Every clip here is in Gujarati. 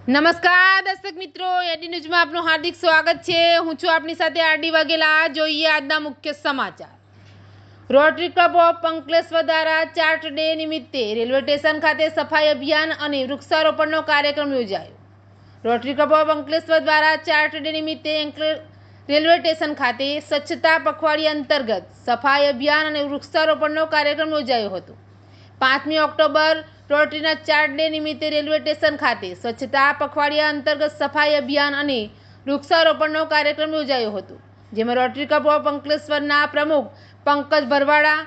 નમસ્કાર દર્શક મિત્રો, એડી ન્યૂઝમાં આપનું હાર્દિક સ્વાગત છે। હું છું આપની સાથે આરડી વાઘેલા। જોઈએ આજના મુખ્ય સમાચાર। રોટરી ક્લબ ઓફ અંકલેશ્વર દ્વારા ચાર્ટ ડે નિમિત્તે રેલવે સ્ટેશન ખાતે સફાઈ અભિયાન અને વૃક્ષારોપણનો કાર્યક્રમ યોજાયો। રોટરી ક્લબ ઓફ અંકલેશ્વર દ્વારા ચાર્ટ ડે નિમિત્તે રેલવે સ્ટેશન ખાતે સ્વચ્છતા પખવાડિયા અંતર્ગત સફાઈ અભિયાન અને વૃક્ષારોપણનો કાર્યક્રમ યોજાયો હતો। 5મી ઓક્ટોબર રોટરીના ચાર્ટ ડે નિમિત્તે રેલવે સ્ટેશન ખાતે સ્વચ્છતા પખવાડિયા અંતર્ગત સફાઈ અભિયાન અને વૃક્ષારોપણનો કાર્યક્રમ યોજાયો હતો, જેમાં રોટરી ક્લબ ઓફ અંકલેશ્વરના પ્રમુખ પંકજ ભરવાડા,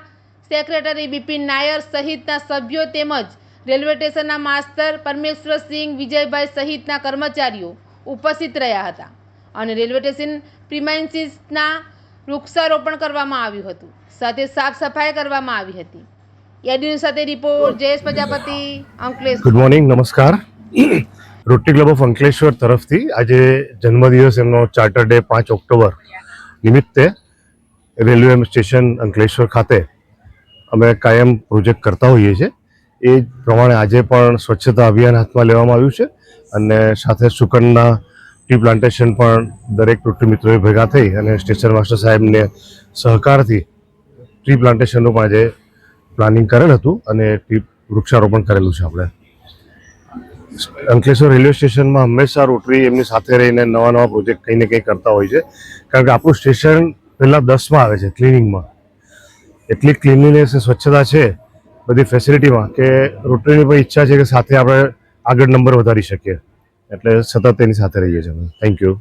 સેક્રેટરી બિપિન નાયર સહિતના સભ્યો તેમજ રેલવે સ્ટેશનના માસ્તર પરમેશ્વરસિંહ, વિજયભાઈ સહિતના કર્મચારીઓ ઉપસ્થિત રહ્યા હતા અને રેલવે સ્ટેશન પ્રિમાઇસીસના વૃક્ષારોપણ કરવામાં આવ્યું હતું, સાથે સાફ સફાઈ કરવામાં આવી હતી। એડી સાથે report Jayesh Prajapati, Ankleshwar. Good morning, નમસ્કાર। રોટરી ક્લબ ઓફ અંકલેશ્વર તરફથી આજે જન્મદિવસ એમનો ચાર્ટર ડે 5 ઓક્ટોબર નિમિત્તે રેલવે સ્ટેશન અંકલેશ્વર ખાતે અમે કાયમ પ્રોજેક્ટ કરતા હોઈએ છીએ। એ પ્રમાણે આજે પણ સ્વચ્છતા અભિયાન હાથમાં લેવામાં આવ્યું છે અને સાથે સુકનના ટ્રી પ્લાન્ટેશન પણ દરેક રોટરી મિત્રોએ ભેગા થઈ અને સ્ટેશન માસ્ટર સાહેબને સહકારથી ટ્રી પ્લાન્ટેશનનું પણ આજે પ્લાનિંગ કરેલ હતું અને વૃક્ષારોપણ કરેલું છે। આપણે અંકલેશ્વર રેલવે સ્ટેશનમાં હંમેશા રોટરી એમની સાથે રહીને નવા પ્રોજેક્ટ કંઈ ને કંઈ કરતા હોય છે, કારણ કે આપણું સ્ટેશન પહેલાં 10માં આવે છે ક્લિનિંગમાં। એટલી ક્લિનલીનેસ સ્વચ્છતા છે બધી ફેસિલિટીમાં કે રોટરીની પણ ઈચ્છા છે કે સાથે આપણે આગળ નંબર વધારી શકીએ, એટલે સતત એની સાથે રહીએ છીએ। Thank you.